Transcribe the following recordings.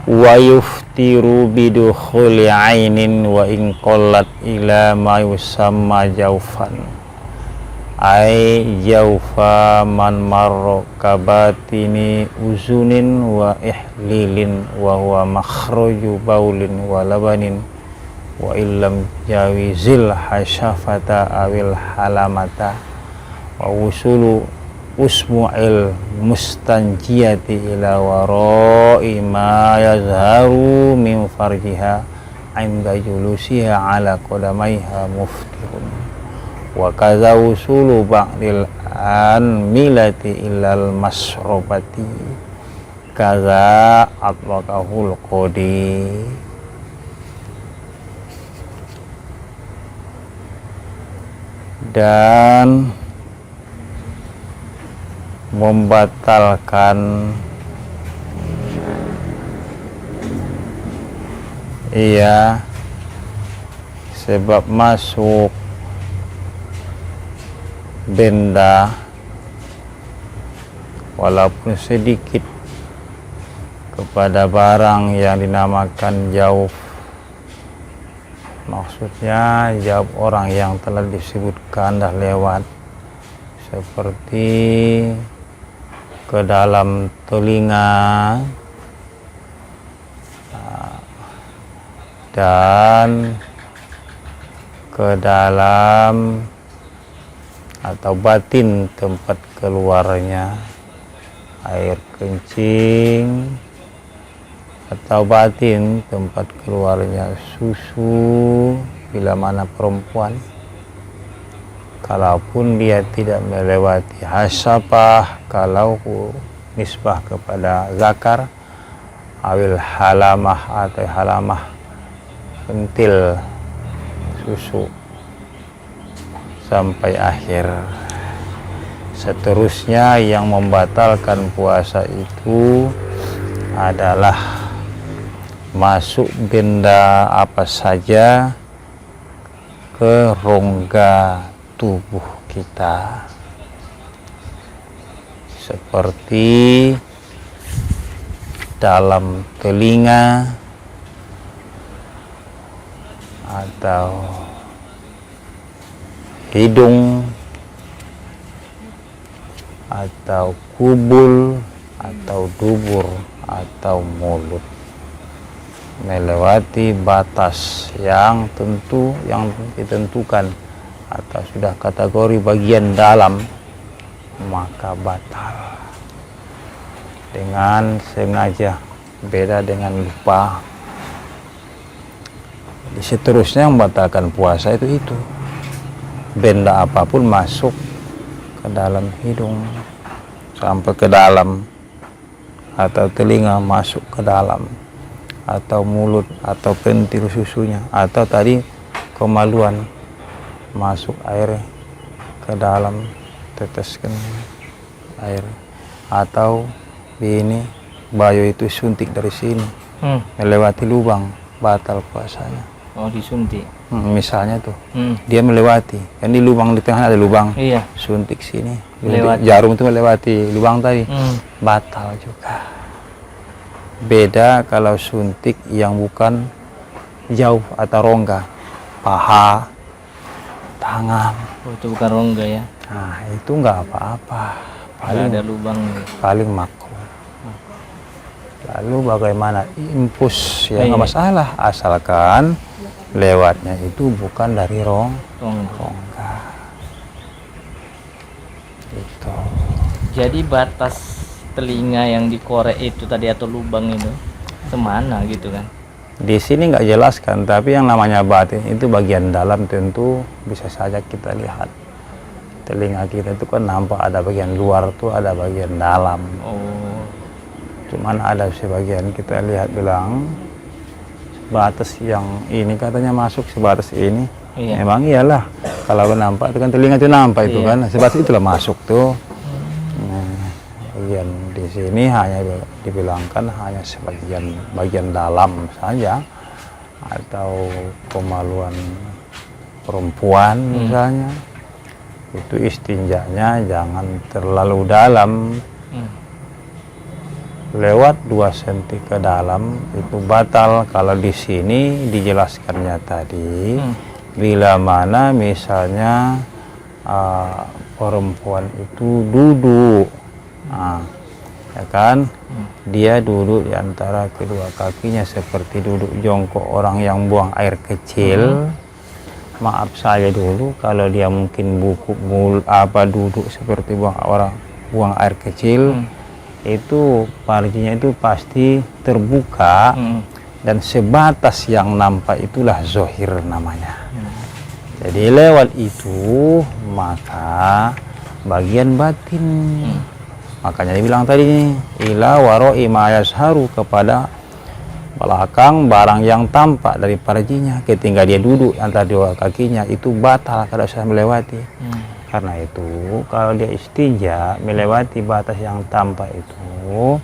wa yuftiru bidukhuli ainin wa in qallat ila ma yusamma jaufan ay jaufa man marra kabatini uzunin wa ihlilin wa huwa makhruju baulin wa labanin wa illam jawizil hasyafata awil halamata wa wusulu usmu'il mustanjiyati ila wara'i ma yazharu min farjiha inda julusiha ala qadamaiha muftirun wa kaza wusulu ba'dil anmilati ilal masrobati kaza atlaqahul qadi. Dan membatalkan sebab masuk benda walaupun sedikit kepada barang yang dinamakan jauf, maksudnya jauf orang yang telah disebutkan dah lewat, seperti ke dalam telinga dan ke dalam atau batin tempat keluarnya air kencing, atau batin tempat keluarnya susu bila mana perempuan, kalaupun dia tidak melewati hasapah, kalau nisbah kepada zakar, awil halamah atau halamah pentil susu sampai akhir. Seterusnya yang membatalkan puasa itu adalah masuk benda apa saja ke rongga tubuh kita, seperti dalam telinga atau hidung atau kubul atau dubur atau mulut, melewati batas yang tentu yang ditentukan atau sudah kategori bagian dalam, maka batal dengan sengaja, beda dengan lupa. Di seterusnya yang membatalkan puasa itu benda apapun masuk ke dalam hidung sampai ke dalam, atau telinga masuk ke dalam, atau mulut atau pentil susunya, atau tadi kemaluan masuk air ke dalam, teteskan air, atau ini bayu itu suntik dari sini melewati lubang, batal puasanya. Oh, disuntik. Misalnya tuh dia melewati, kan di lubang di tengah ada lubang, iya, suntik sini, jarum itu melewati lubang tadi, batal juga. Beda kalau suntik yang bukan jauh atau rongga, paha, tangan. Oh, itu bukan rongga ya? Nah, itu nggak apa-apa, paling ada lubang, paling makruh. Lalu bagaimana impus, ya nggak masalah, asalkan lewatnya itu bukan dari rongga. Itu. Jadi batas telinga yang dikorek itu tadi atau lubang itu semana gitu kan? Di sini nggak jelaskan, tapi yang namanya batin itu bagian dalam, tentu bisa saja kita lihat. Telinga kita itu kan nampak ada bagian luar tuh, ada bagian dalam. Oh. Cuman ada sebagian kita lihat bilang batas yang ini katanya masuk sebatas ini. Iya. Memang iyalah, kalau nampak itu kan telinga itu nampak, itu kan sebatas itulah masuk tuh. Bagian di sini hanya dibilangkan hanya sebagian bagian dalam saja, atau kemaluan perempuan misalnya, itu istinjanya jangan terlalu dalam. lewat 2 cm ke dalam itu batal. Kalau di sini dijelaskannya tadi, bila mana misalnya perempuan itu duduk, ya kan, dia duduk di antara kedua kakinya seperti duduk jongkok orang yang buang air kecil. Maaf saya dulu kalau dia mungkin duduk seperti buang air kecil, itu parjinya itu pasti terbuka, dan sebatas yang nampak itulah zohir namanya. Jadi lewat itu maka bagian batin. Makanya dibilang tadi ila waroi ma yasharu, kepada belakang barang yang tampak dari parjinya. Ketika dia duduk antara dua kakinya itu batal kalau saya melewati. Karena itu kalau dia istinja melewati batas yang tampak itu,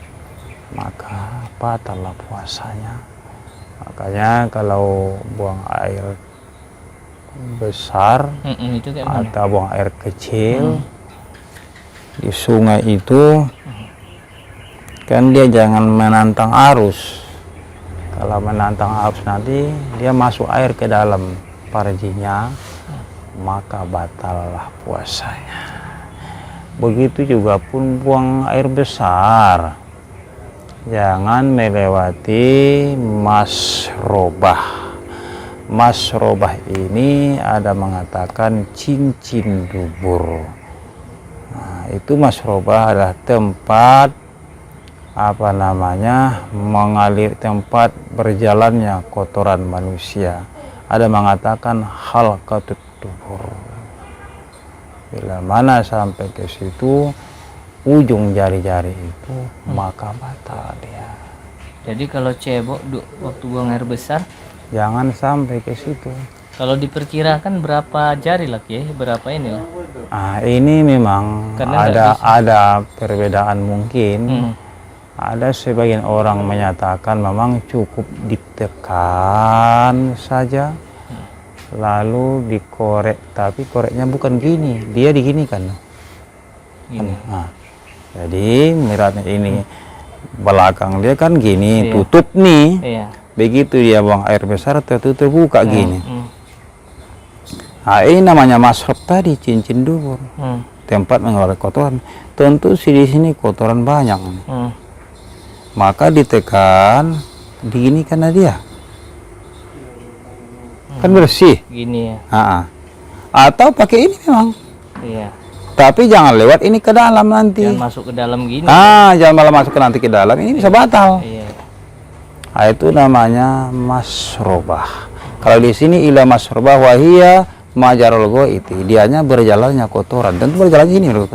maka batallah puasanya. Makanya kalau buang air besar itu kayak atau buang air kecil di sungai itu, kan dia jangan menantang arus. Kalau menantang arus nanti dia masuk air ke dalam parjinya, maka batallah puasanya. Begitu juga pun buang air besar, jangan melewati masrobah. Masrobah ini ada mengatakan cincin dubur. Nah, itu masrobah adalah tempat mengalir, tempat berjalannya kotoran manusia. Ada mengatakan halqatut dubur. Bila mana sampai ke situ ujung jari-jari itu, maka batal dia. Jadi kalau cebok waktu buang air besar Jangan sampai ke situ. kalau diperkirakan berapa jari lagi ya? Berapa ini lah? Ini memang Karena ada perbedaan mungkin. Ada sebagian orang menyatakan memang cukup ditekan saja, lalu dikorek, tapi koreknya bukan gini, dia diginikan. Gini. Nah, jadi miratnya ini belakang dia kan gini, tutup nih. Iya. Begitu dia buang air besar terbuka gini. Nah, ini namanya masrob tadi, cincin dubur. Tempat mengeluarkan kotoran. Tentu di sini kotoran banyak. Maka ditekan, diginikan dia. Kan bersih. Gini ya. Atau pakai ini memang. Iya. Tapi jangan lewat ini ke dalam nanti. Jangan masuk ke dalam gini. Jangan malah masuk nanti ke dalam. Ini bisa batal. Iya. Itu namanya masrobah. Kalau di sini ila masrobah wahia majarul goiti, dianya berjalannya kotoran. Tentu berjalan gini loh.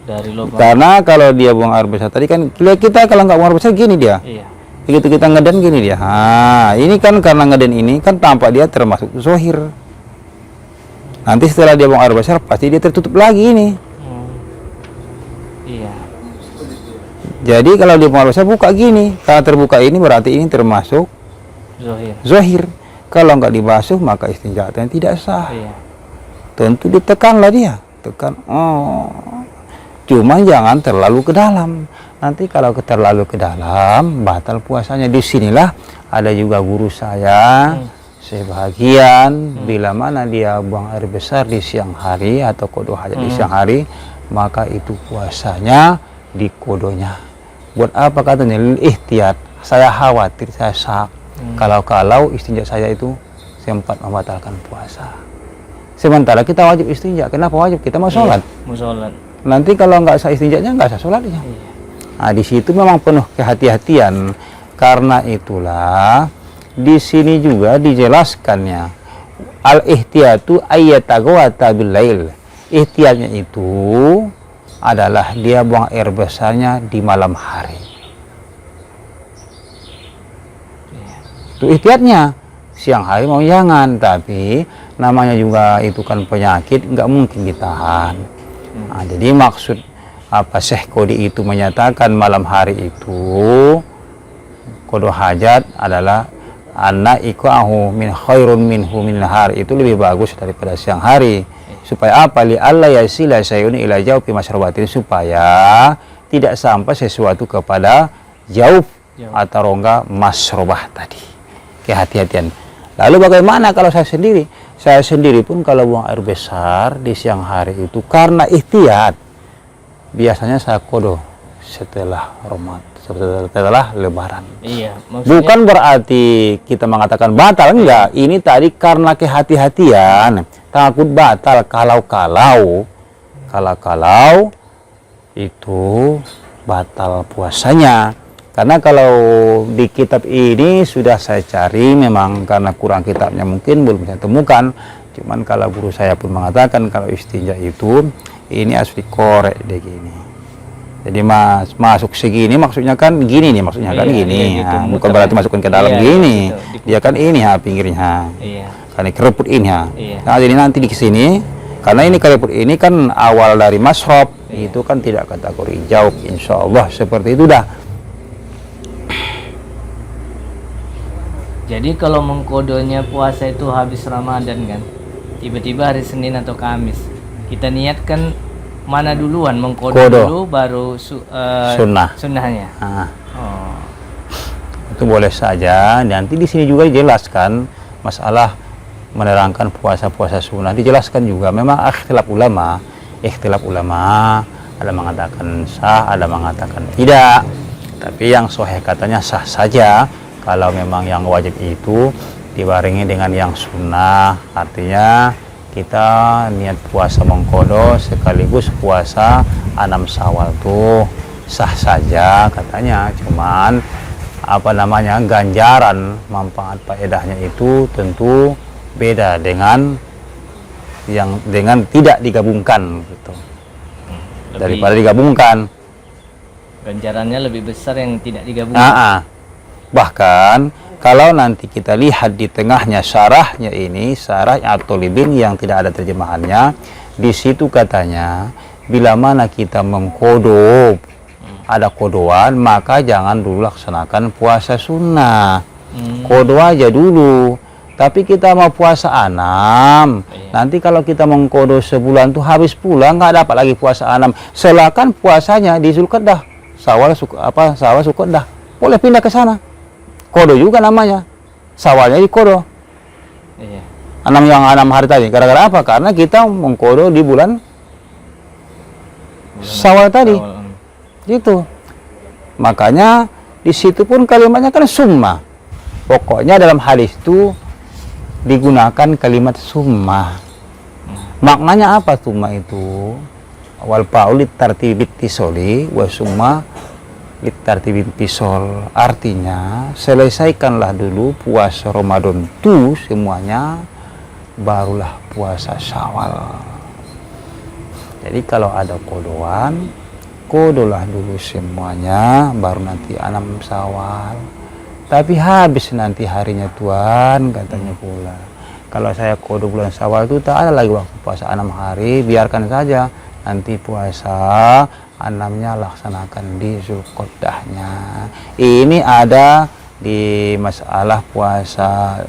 Dari lubang. Karena kalau dia buang air besar tadi kan kita kalau nggak buang air besar gini dia. Iya. Begitu kita ngeden gini dia. Ini kan karena ngeden ini kan tampak dia termasuk zohir. Nanti setelah dia buang air besar pasti dia tertutup lagi ini. Iya. Jadi kalau dia buang air besar buka gini. Kalau terbuka ini berarti ini termasuk zohir. Kalau nggak dibasuh maka istinjanya tidak sah. Iya. Tentu ditekanlah dia. Tekan. Cuma jangan terlalu ke dalam. Nanti kalau terlalu ke dalam, batal puasanya. Disinilah ada juga guru saya, sebagian, bila mana dia buang air besar di siang hari atau kodo hajat di siang hari, maka itu puasanya di kodonya. Buat apa katanya? Ihtiyat. Saya khawatir, saya sak. Kalau istinja saya itu sempat membatalkan puasa. Sementara kita wajib istinja. Kenapa wajib? Kita mau sholat. Mau sholat. Nanti kalau nggak sah istinjanya nggak sah sholatnya. Di situ memang penuh kehati-hatian. Karena itulah di sini juga dijelaskannya al-ihtiyatu ayyatagawata bil-lail. Ihtiyatnya itu adalah dia buang air besarnya di malam hari. Itu ihtiyatnya. Siang hari mau jangan, tapi namanya juga itu kan penyakit, nggak mungkin ditahan. Jadi maksud Syekh Qodi itu menyatakan malam hari itu kodo hajat adalah anna iqahu min khairun minhu min nahar, itu lebih bagus daripada siang hari. Supaya apa? Li alla yasila sayun ila jawfi masyarabatin, supaya tidak sampai sesuatu kepada jauh Jauh. atau rongga masrobah tadi. Kehati-hatian. Lalu bagaimana kalau saya sendiri? Saya sendiri pun kalau buang air besar di siang hari itu karena ihtiyat, biasanya saya kodo setelah setelah Lebaran. Iya, maksudnya Bukan berarti kita mengatakan batal, enggak. Ini tadi karena kehati-hatian, takut batal kalau itu batal puasanya. Karena kalau di kitab ini sudah saya cari, memang karena kurang kitabnya mungkin belum saya temukan. Cuman kalau guru saya pun mengatakan kalau istinja itu ini harus dikorek deh gini. Jadi masuk segini maksudnya kan gini nih, maksudnya kan Iya, gini. iya, gitu, Nah, bukan muter berarti ya. masukkan ke dalam Iya, gini. gitu, Dia kan ini ha pinggirnya. iya. Karena kereput ini ha. Iya. Nah, jadi nanti di sini karena ini kereput ini kan awal dari masrob, itu kan tidak kategori jauh, insya Allah seperti itu dah. Jadi kalau mengkodonya puasa itu habis Ramadan kan, tiba-tiba hari Senin atau Kamis, kita niatkan mana duluan, mengkodo Kodo. dulu baru Sunnah. sunnahnya. Nah, Oh, itu boleh saja. Nanti di sini juga dijelaskan masalah menerangkan puasa-puasa sunnah, dijelaskan juga. Memang ikhtilaf ulama, ada mengatakan sah, ada mengatakan tidak. Tapi yang sahih katanya sah saja. Kalau memang yang wajib itu dibarengi dengan yang sunnah, artinya kita niat puasa mengkodo sekaligus puasa 6 Syawal tuh sah saja katanya. Cuman apa namanya, ganjaran manfaat faedahnya itu tentu beda dengan yang dengan tidak digabungkan gitu. Daripada digabungkan. ganjarannya lebih besar yang tidak digabungkan. Bahkan kalau nanti kita lihat di tengahnya syarahnya ini, syarahnya At-Thalibin yang tidak ada terjemahannya, di situ katanya bila mana kita mengkodo, ada kodoan, maka jangan dulu laksanakan puasa sunnah. Kodo aja dulu. Tapi kita mau puasa 6, nanti kalau kita mengkodo sebulan tuh habis pula, nggak dapat lagi puasa 6. Silakan puasanya di Zulqa'dah, Syawal Zulqa'dah, boleh pindah ke sana. Kodo juga namanya, Syawalnya di kodo. Iya. 6 hari tadi. Gara-gara apa? Karena kita mengkodo di bulan Syawal tadi. Gitu. Makanya di situ pun kalimatnya kan summa. Pokoknya dalam hadis itu digunakan kalimat summa. Maknanya apa summa itu? Wal paulit tartibit tisoli wa summa litartibin pisol, artinya selesaikanlah dulu puasa Ramadan itu semuanya, barulah puasa Syawal. Jadi kalau ada kodoan, kodolah dulu semuanya, baru nanti 6 Syawal. Tapi habis nanti harinya Tuhan, katanya pula. Kalau saya kodo bulan Syawal itu tak ada lagi waktu puasa 6 hari, biarkan saja nanti puasa 6-nya laksanakan di Zulqa'dahnya. Ini ada di masalah puasa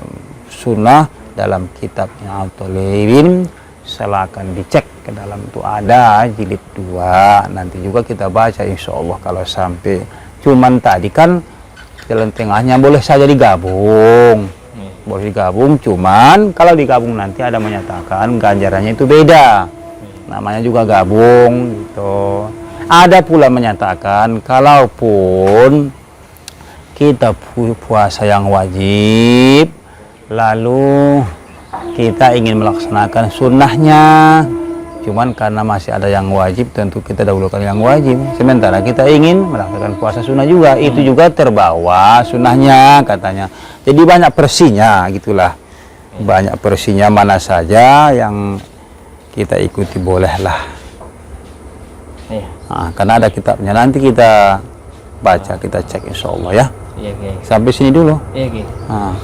sunnah dalam kitabnya At-Thalibin. Silakan dicek ke dalam itu, ada jilid 2. Nanti juga kita baca insya Allah kalau sampai. Cuman tadi kan jalan tengahnya boleh saja digabung. Boleh digabung, cuman kalau digabung nanti ada menyatakan ganjarannya itu beda. Namanya juga gabung gitu. Ada pula menyatakan kalaupun kita puasa yang wajib, lalu kita ingin melaksanakan sunnahnya, cuman karena masih ada yang wajib, tentu kita dahulukan yang wajib. Sementara kita ingin melaksanakan puasa sunnah juga, itu juga terbawa sunnahnya katanya. Jadi banyak versinya gitulah. Banyak versinya, mana saja yang kita ikuti bolehlah. Nah, karena ada kitabnya, nanti kita baca, kita cek insya Allah ya. Iya, Sampai sini dulu. Iya, Nah.